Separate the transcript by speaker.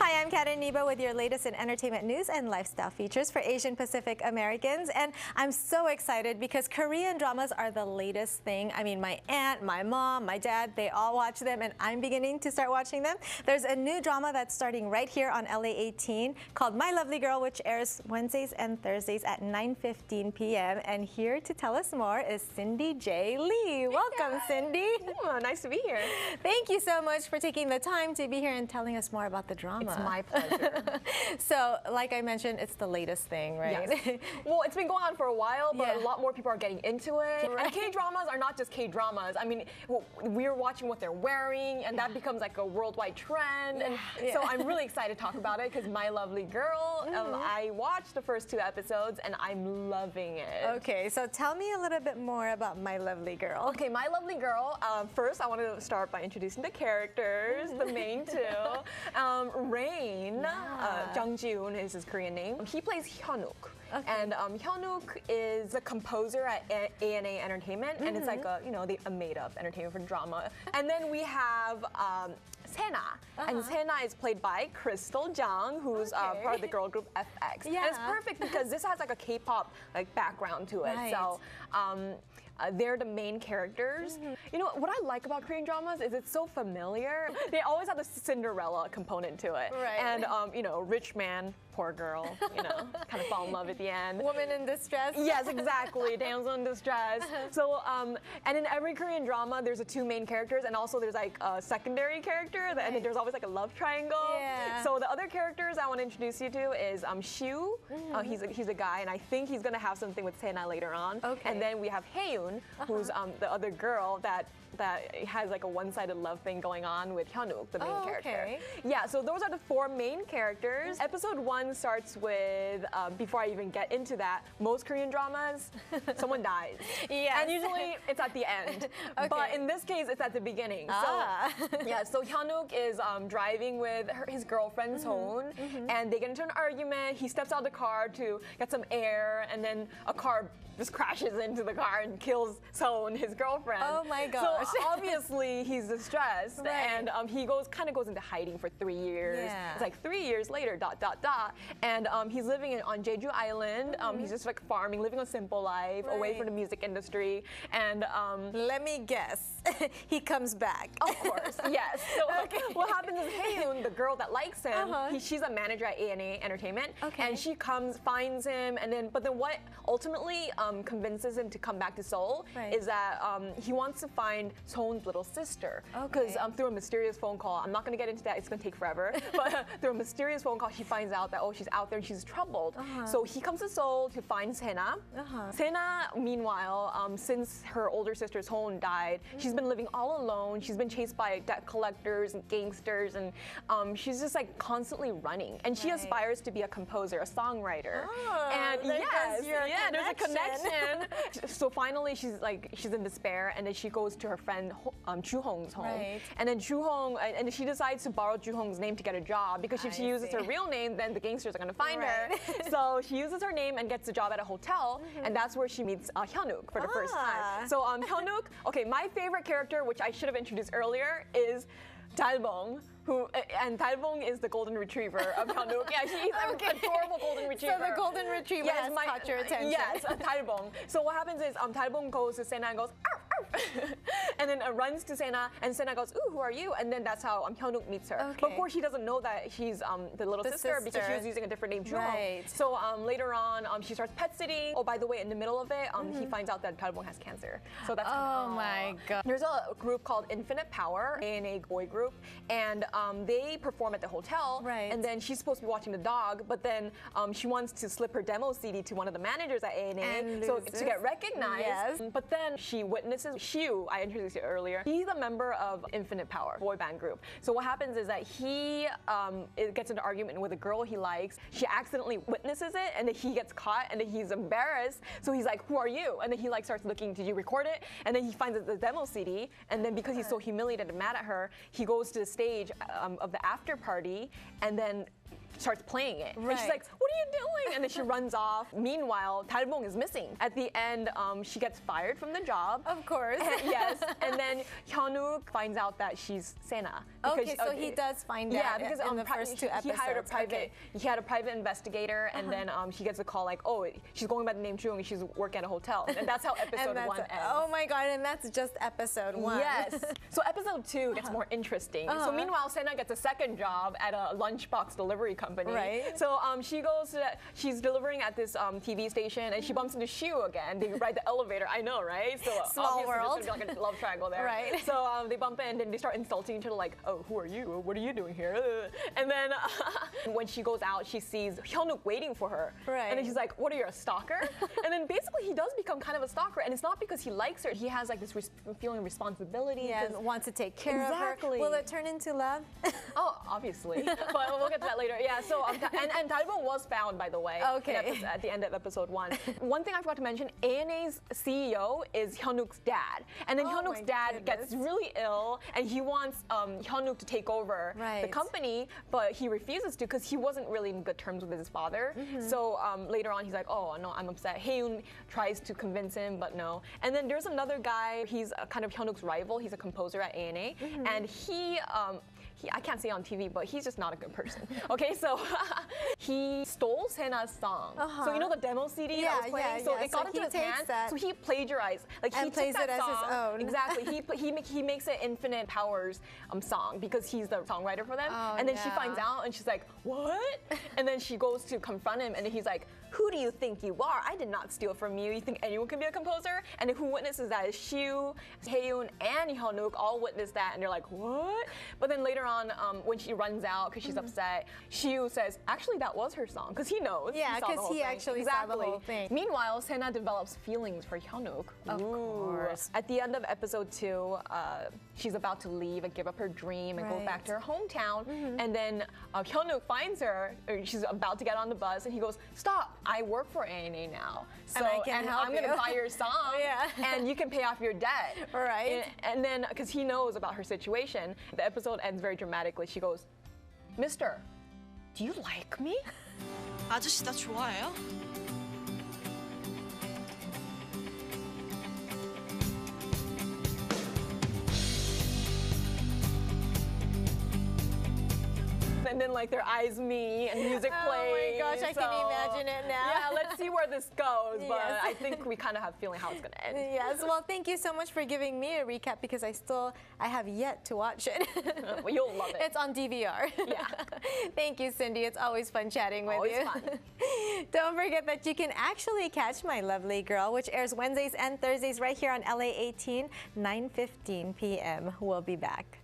Speaker 1: Hi, I'm Iniba with your latest in entertainment news and lifestyle features for Asian Pacific Americans. And I'm so excited because Korean dramas are the latest thing. I mean, my aunt, my mom, my dad, they all watch them, and I'm beginning to start watching them. There's a new drama that's starting right here on LA18 called My Lovely Girl, which airs Wednesdays and Thursdays at 9:15 p.m. And here to tell us more is Cindy J. Lee. Welcome, Cindy.
Speaker 2: Oh, nice to be here.
Speaker 1: Thank you so much for taking the time to be here and telling us more about the drama.
Speaker 2: It's my pleasure.
Speaker 1: So, like I mentioned, it's the latest thing, right?
Speaker 2: Yes. Well, it's been going on for a while, but a lot more people are getting into it.
Speaker 1: Right.
Speaker 2: And K-dramas are not just K-dramas. I mean, we're watching what they're wearing, and that becomes like a worldwide trend. And so I'm really excited to talk about it because My Lovely Girl, I watched the first 2 episodes, and I'm loving it.
Speaker 1: Okay, so tell me a little bit more about My Lovely Girl.
Speaker 2: Okay, My Lovely Girl, first I wanted to start by introducing the characters, the main 2. Rain, Jung Ji-hoon is his Korean name. He plays Hyunwook. Okay. And Hyunwook is a composer at ANA Entertainment, and it's like a made-up entertainment for drama. And then we have Sena, and Sena is played by Crystal Jung, who's part of the girl group FX. Yeah. And it's perfect because this has like a K-pop background to it. Right. So. They're the main characters. You know, what I like about Korean dramas is it's so familiar. They always have the Cinderella component to it. Right. And, rich man, poor girl, kind of fall in love at the end.
Speaker 1: Woman in distress.
Speaker 2: Yes, exactly, damsel in distress. So, and in every Korean drama, there's 2 main characters, and also there's like a secondary character, and then there's always like a love triangle. Yeah. So the other characters I want to introduce you to is Shu. He's a guy, and I think he's gonna have something with Sena later on. Okay. And then we have Haeun, who's the other girl that has like a one-sided love thing going on with Hyunwook, the main character. Okay. Yeah, so those are the 4 main characters. Episode 1 starts with, before I even get into that, most Korean dramas, someone dies. Yes. And usually it's at the end. Okay. But in this case, it's at the beginning. So Hyunwook is driving with his girlfriend, Sohn, and they get into an argument. He steps out of the car to get some air, and then a car just crashes into the car and kills Sohn, his girlfriend. Oh my gosh. So obviously he's distressed, and he kind of goes into hiding for 3 years. Yeah. It's like 3 years later, ... And he's living on Jeju Island. He's just like farming, living a simple life, away from the music industry. And
Speaker 1: let me guess, he comes back.
Speaker 2: Of course, yes. So what happens is Haeun, the girl that likes him, she's a manager at ANA Entertainment, and she finds him, but then what ultimately convinces him to come back to Seoul is that he wants to find Sohon's little sister. Because through a mysterious phone call, I'm not going to get into that, it's going to take forever, but through a mysterious phone call, he finds out that, she's out there and she's troubled. So he comes to Seoul to find Sena. Sena, meanwhile, since her older sister Sohn died, she's been living all alone. She's been chased by debt collectors and gangsters, and she's just like constitly running. And she aspires to be a composer, a songwriter. And there's a connection. So finally, she's in despair, and then she goes to her friend Chu Hong's home. And then Chu Hong, and she decides to borrow Chu Hong's name to get a job, because if she uses her real name, then the gangsters are going to find her. So she uses her name and gets a job at a hotel, and that's where she meets Hyunwook for the first time. So Hyunwook, my favorite character, which I should have introduced earlier, is Dalbong. And Dalbong is the golden retriever of Hyunwook. Yeah, she's an adorable golden retriever.
Speaker 1: So the golden retriever has caught your attention.
Speaker 2: Yes, Dalbong. So what happens is Dalbong goes to Sena and goes, arf, arf, and then runs to Sena, and Sena goes, ooh, who are you? And then that's how Hyunwook meets her. But of course, she doesn't know that she's the little sister, because she was using a different name, Joo-hong. So later on, she starts pet sitting. Oh, by the way, in the middle of it, he finds out that Dalbong has cancer. So that's
Speaker 1: my God.
Speaker 2: There's a group called Infinite Power, ANA boy group, and they perform at the hotel, and then she's supposed to be watching the dog, but then she wants to slip her demo CD to one of the managers at ANA to get recognized. But then she witnesses Shu, I introduced you earlier. He's a member of Infinite Power, boy band group. So what happens is that he gets into an argument with a girl he likes. She accidentally witnesses it, and then he gets caught, and then he's embarrassed. So he's like, who are you? And then he starts looking, did you record it? And then he finds the demo CD, and then because he's so humiliated and mad at her, he goes to the stage of the after party, and then starts playing it.
Speaker 1: Right.
Speaker 2: And she's like, what are you doing? And then she runs off. Meanwhile, Dalbong is missing. At the end, she gets fired from the job.
Speaker 1: Of course.
Speaker 2: Yes. And then Hyunwook finds out that she's Sena.
Speaker 1: Okay, so he does find out.
Speaker 2: Yeah, because
Speaker 1: in the first 2 episodes.
Speaker 2: He had a private investigator, and then he gets a call like, oh, she's going by the name Jung, she's working at a hotel. And that's how episode 1 ends.
Speaker 1: Oh my God, and that's just episode 1.
Speaker 2: Yes. So episode 2 gets more interesting. So meanwhile, Sena gets a second job at a lunchbox delivery company.
Speaker 1: Right.
Speaker 2: So she's delivering at this TV station, and she bumps into Shu again. They ride the elevator. I know, right? So
Speaker 1: small world.
Speaker 2: There's gonna be like a love triangle there.
Speaker 1: Right.
Speaker 2: So they bump in, and then they start insulting each other like, oh, who are you? What are you doing here? And then when she goes out, she sees Hyunwook waiting for her.
Speaker 1: Right.
Speaker 2: And then she's like, what are you, a stalker? And then basically he does become kind of a stalker, and it's not because he likes her. He has like this feeling of responsibility.
Speaker 1: Yeah, wants to take care of her. Will it turn into love?
Speaker 2: Oh, obviously. But we'll get to that later. Yeah, so, and Dalbong was found, by the way, at the end of episode 1. One thing I forgot to mention, ANA's CEO is Hyunwook's dad. And then Hyunwook's dad gets really ill, and he wants Hyunwook to take over the company, but he refuses to because he wasn't really in good terms with his father. So later on, he's like, oh, no, I'm upset. Haeun tries to convince him, but no. And then there's another guy, he's kind of Hyunwook's rival. He's a composer at ANA, and he I can't say on TV, but he's just not a good person. Okay, so he stole Sena's song. So you know the demo CD that was playing? So it got into his hand, so he plagiarized. Like he
Speaker 1: plays
Speaker 2: took that
Speaker 1: it as
Speaker 2: song,
Speaker 1: his own.
Speaker 2: Exactly. He makes it Infinite Powers song because he's the songwriter for them. And then she finds out and she's like, what? And then she goes to confront him, and then he's like, who do you think you are? I did not steal from you. You think anyone can be a composer? And who witnesses that is Shu, Haeun, and Hyunwook all witness that, and they're like, what? But then later on, when she runs out because she's upset, Shu says, actually, that was her song, because he knows.
Speaker 1: Yeah, because he actually saw the whole thing.
Speaker 2: Meanwhile, Sena develops feelings for Hyunwook.
Speaker 1: Of course.
Speaker 2: At the end of episode 2, she's about to leave and give up her dream and go back to her hometown. And then Hyunwook finds her, or she's about to get on the bus, and he goes, stop, I work for ANA now. So,
Speaker 1: and
Speaker 2: I'm going to buy your song, and you can pay off your debt.
Speaker 1: Right.
Speaker 2: And then, because he knows about her situation, the episode ends very dramatically. She goes, Mister, do you like me?
Speaker 3: 아저씨 나 좋아해요?
Speaker 2: And then like their eyes meet and music plays.
Speaker 1: Oh my gosh, I can imagine it now.
Speaker 2: Yeah, let's see where this goes. But I think we kind of have a feeling how it's going to end.
Speaker 1: Yes, well, thank you so much for giving me a recap, because I have yet to watch it.
Speaker 2: Well, you'll love it.
Speaker 1: It's on DVR.
Speaker 2: Yeah.
Speaker 1: Thank you, Cindy. It's always fun chatting with you.
Speaker 2: Always fun.
Speaker 1: Don't forget that you can actually catch My Lovely Girl, which airs Wednesdays and Thursdays right here on LA 18, 9:15 p.m. We'll be back.